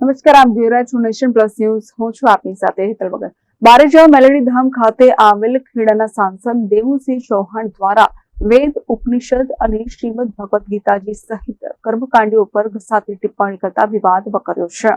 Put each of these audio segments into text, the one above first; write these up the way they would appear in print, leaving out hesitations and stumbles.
નમસ્કાર, આપ જોઈ રહ્યા છો નેશન પ્લસ ન્યૂઝ. હું છું આપની સાથે હેતલ વગર. બારેજા મેલડી ધામ ખાતે આવેલ ખેડાના સાંસદ દેવુસિંહ ચૌહાણ દ્વારા વેદ, ઉપનિષદ અને શ્રીમદ ભગવદ ગીતાજી સહિત કર્મકાંડીઓ પર ઘસાતી ટિપ્પણી કરતા વિવાદ વકર્યો છે.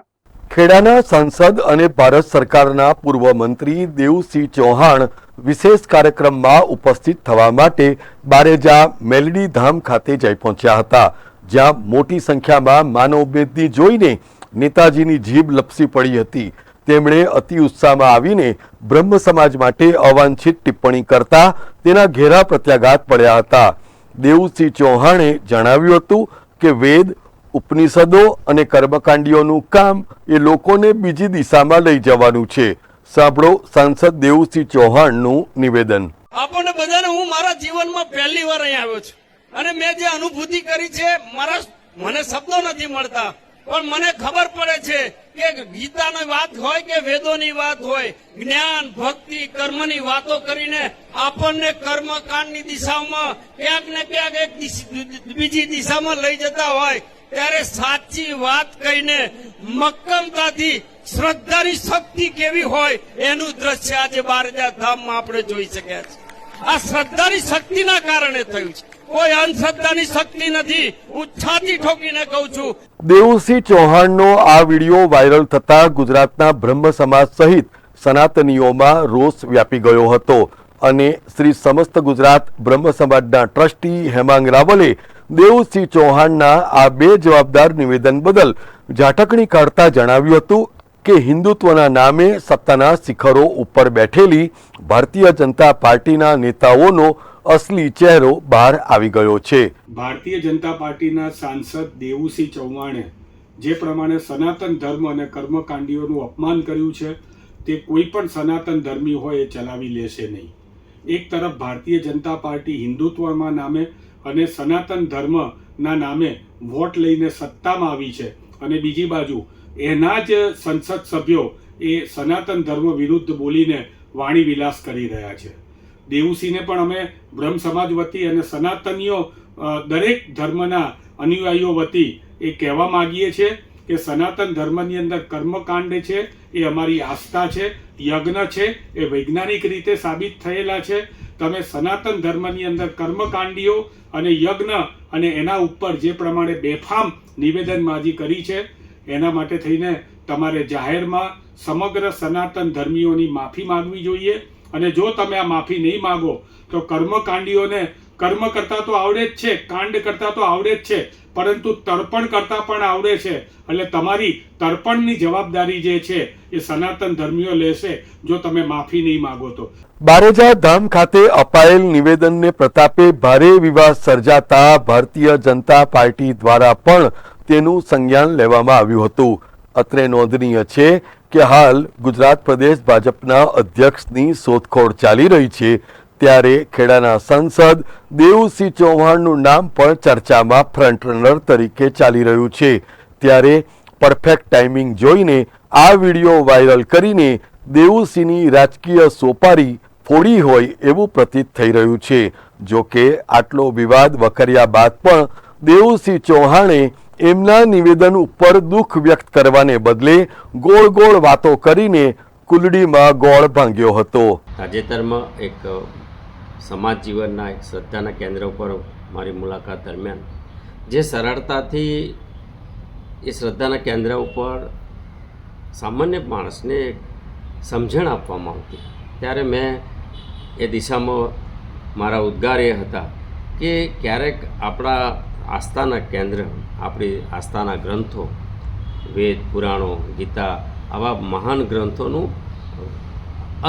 ખેડાના સાંસદ અને ભારત સરકારના પૂર્વ મંત્રી દેવુસિંહ ચૌહાણ વિશેષ કાર્યક્રમમાં ઉપસ્થિત થવા માટે બારેજા મેલડી ધામ ખાતે જઈ પહોંચ્યા હતા, જ્યાં મોટી સંખ્યામાં માનવમેદની જોઈને નેતાજીની જીભ લપસી પડી હતી. તેમણે અતિ ઉત્સાહમાં આવીને બ્રહ્મ સમાજ માટે અવાંછિત ટિપ્પણી કરતા તેના ઘેરા પ્રત્યાઘાત પડ્યા હતા. દેવુસિંહ ચૌહાણે જણાવ્યું હતું કે વેદ, ઉપનિષદો અને કર્મકાંડીઓનું કામ એ લોકોને બીજી દિશામાં લઈ જવાનું છે. સાંભળો સાંસદ દેવુસિંહ ચૌહાણનું નિવેદન. આપણને બધાને હું મારા જીવનમાં પહેલી વાર અહીં આવ્યો છું અને મેં જે અનુભૂતિ કરી છે, મને શબ્દો નથી મળતા, પણ મને ખબર પડે છે કે ગીતાની વાત હોય કે વેદોની વાત હોય, જ્ઞાન, ભક્તિ, કર્મની વાતો કરીને આપણને કર્મકાંડની દિશામાં ક્યાંક ને ક્યાંક એક બીજી દિશામાં લઈ જતા હોય, ત્યારે સાચી વાત કહીને મક્કમતાથી શ્રદ્ધાની શક્તિ કેવી હોય એનું દ્રશ્ય આજે બારેજા ધામમાં આપણે જોઈ શક્યા છે. આ શ્રદ્ધાની શક્તિના કારણે થયું છે, કોઈ અંધશ્રદ્ધાની શક્તિ નથી. હું છાતી ઠોકીને કહું છું. દેવુસિંહ ચૌહાણનો આ વિડીયો વાયરલ થતા ગુજરાતના બ્રહ્મ સમાજ સહિત સનાતનીઓમાં રોષ વ્યાપી ગયો હતો અને શ્રી સમસ્ત ગુજરાત બ્રહ્મ સમાજના ટ્રસ્ટી હેમાંગ રાવલે દેવુસિંહ ચૌહાણના આ બે જવાબદાર નિવેદન બદલ ઝાટકણી કાઢતા જણાવ્યું હતું કે હિન્દુત્વના નામે સત્તાના શિખરો ઉપર બેઠેલી ભારતીય જનતા પાર્ટીના નેતાઓનો અસલી ચહેરો બહાર આવી ગયો છે. ભારતીય જનતા પાર્ટીના સાંસદ દેવુસિંહ ચૌહાણે જે પ્રમાણે સનાતન ધર્મ અને કર્મકાંડીઓનું અપમાન કર્યું છે, તે કોઈ પણ સનાતન ધર્મી હોય એ ચલાવી લેશે નહીં. એક તરફ ભારતીય જનતા પાર્ટી હિન્દુત્વના નામે અને સનાતન ધર્મના નામે વોટ લઈને સત્તામાં આવી છે, અને બીજી બાજુ એના જ સંસદ સભ્યો એ સનાતન ધર્મ વિરુદ્ધ બોલીને વાણી વિલાસ કરી રહ્યા છે. દેવુસિંહને પણ અમે બ્રહ્મ સમાજ વતી અને સનાતનીઓ દરેક ધર્મના અનુયાયીઓ વતી એ કહેવા માંગીએ છીએ કે સનાતન ધર્મની અંદર કર્મકાંડ છે એ અમારી આસ્થા છે, યજ્ઞ છે એ વૈજ્ઞાનિક રીતે સાબિત થયેલા છે. તમે સનાતન ધર્મની અંદર કર્મકાંડીઓ અને યજ્ઞ અને એના ઉપર જે પ્રમાણે બેફામ નિવેદનબાજી કરી છે, એના માટે થઈને તમારે જાહેરમાં સમગ્ર સનાતન ધર્મીઓની માફી માંગવી જોઈએ. અને જો તમે આ માફી નહીં માંગો તો કર્મકાંડીઓને કર્મ કરતા તો આવડે જ છે, કાંડ કરતા તો આવડે જ છે, પરંતુ તર્પણ કરતા પણ આવડે છે. એટલે તમારી તર્પણની જવાબદારી જે છે એ સનાતન ધર્મીઓ લેશે જો તમે માફી નહીં માંગો તો. બારેજા ધામ ખાતે અપાયેલ નિવેદનને પ્રતાપે ભારે વિવાદ સર્જાતા ભારતીય જનતા પાર્ટી દ્વારા પણ તેનું સંજ્ઞાન લેવામાં આવ્યું હતું. અત્રે નોંધનીય છે કે હાલ ગુજરાત પ્રદેશ ભાજપના અધ્યક્ષની શોધખોળ ચાલી રહી છે, ત્યારે ખેડાના સાંસદ દેવુસિંહ ચૌહાણનું નામ પણ ચર્ચામાં ફ્રન્ટ રનર તરીકે ચાલી રહ્યું છે. ત્યારે પરફેક્ટ ટાઈમિંગ જોઈને આ વિડીયો વાયરલ કરીને દેવુસિંહની રાજકીય સોપારી ફોડી હોય એવું પ્રતીત થઈ રહ્યું છે. જો કે આટલો વિવાદ વકર્યા બાદ પણ દેવુસિંહ ચૌહાણે એમના નિવેદન ઉપર દુઃખ વ્યક્ત કરવાને બદલે ગોળ ગોળ વાતો કરીને કુલડીમાં ગોળ ભાંગ્યો હતો. તાજેતરમાં એક સમાજ જીવનના એક શ્રદ્ધાના કેન્દ્ર ઉપર મારી મુલાકાત દરમિયાન જે સરળતાથી એ શ્રદ્ધાના કેન્દ્ર ઉપર સામાન્ય માણસને સમજણ આપવામાં આવતી, ત્યારે મેં એ દિશામાં મારા ઉદ્ગાર એ હતા કે ક્યારેક આપણા આસ્થાના કેન્દ્ર, આપણી આસ્થાના ગ્રંથો, વેદ, પુરાણો, ગીતા, આવા મહાન ગ્રંથોનું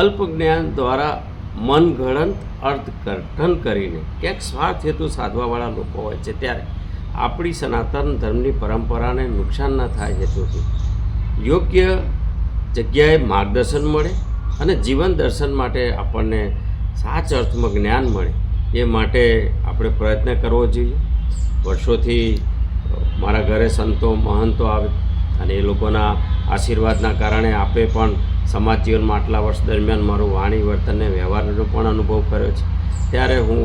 અલ્પ જ્ઞાન દ્વારા મનગળંત અર્થઘટન કરીને ક્યાંક સ્વાર્થ હેતુ સાધવાવાળા લોકો હોય છે, ત્યારે આપણી સનાતન ધર્મની પરંપરાને નુકસાન ન થાય હેતુથી યોગ્ય જગ્યાએ માર્ગદર્શન મળે અને જીવન દર્શન માટે આપણને સાચા અર્થમાં જ્ઞાન મળે, એ માટે આપણે પ્રયત્ન કરવો જોઈએ. વર્ષોથી મારા ઘરે સંતો મહંતો આવે અને એ લોકોના આશીર્વાદના કારણે આપે પણ સમાજ જીવનમાં આટલા વર્ષ દરમિયાન મારું વાણી, વર્તન અને વ્યવહારનો પણ અનુભવ કર્યો છે. ત્યારે હું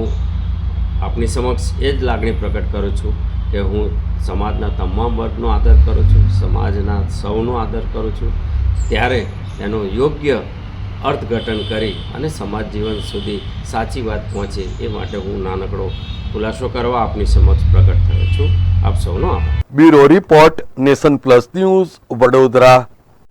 આપની સમક્ષ એ જ લાગણી પ્રગટ કરું છું કે હું સમાજના તમામ વર્ગનો આદર કરું છું, સમાજના સૌનો આદર કરું છું, ત્યારે એનું યોગ્ય અર્થઘટન કરી અને સમાજ જીવન સુધી સાચી વાત પહોંચે એ માટે હું નાનકડો ખુલાસો કરવા આપની સમક્ષ પ્રગટ થયો છું. આપ સૌનો આભાર. Bureau report, nation plus news, Vadodara.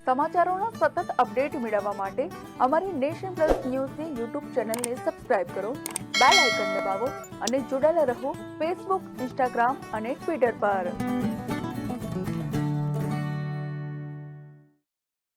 સમાચારોના સતત અપડેટ મેળવવા માટે અમારી નેશન પ્લસ ન્યૂઝની યુટ્યુબ ચેનલને સબસ્ક્રાઇબ કરો, બેલ આઇકન દબાવો અને જોડાયેલા રહો ફેસબુક, ઇન્સ્ટાગ્રામ અને ટ્વિટર પર.